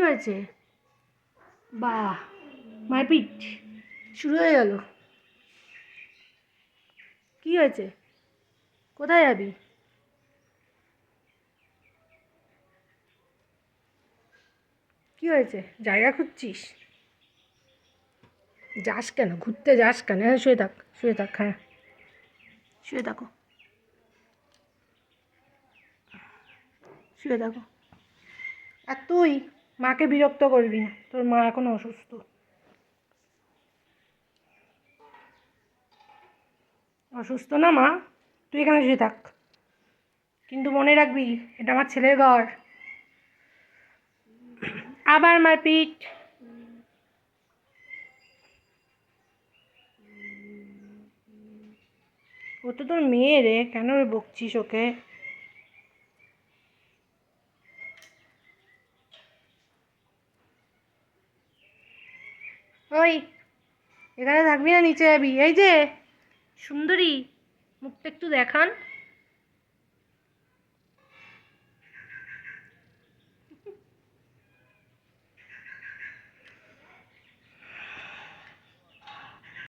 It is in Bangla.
হয়েছে? বাহ, মারপিট শুরু হয়ে গেল। কি হয়েছে? কোথায় যাবি? কি হয়েছে? জায়গা খুঁজছিস? যাস কেন? ঘুরতে যাস কেন? হ্যাঁ, শুয়ে থাক, শুয়ে থাক। হ্যাঁ, শুয়ে থাকো, শুয়ে থাকো। আর তুই মাকে বিরক্ত করবি না, তোর মা এখন অসুস্থ। অসুস্থ না মা? তুই এখানে শুয়ে থাক, কিন্তু মনে রাখবি এটা আমার ছেলের ঘর। আবার মারপিট। ও তো তোর মেয়ে রে, কেন রে বকছিস ওকে? ওই, এখানে থাকবি না, নিচে যাবি। এই যে সুন্দরী, মুখটা একটু দেখান।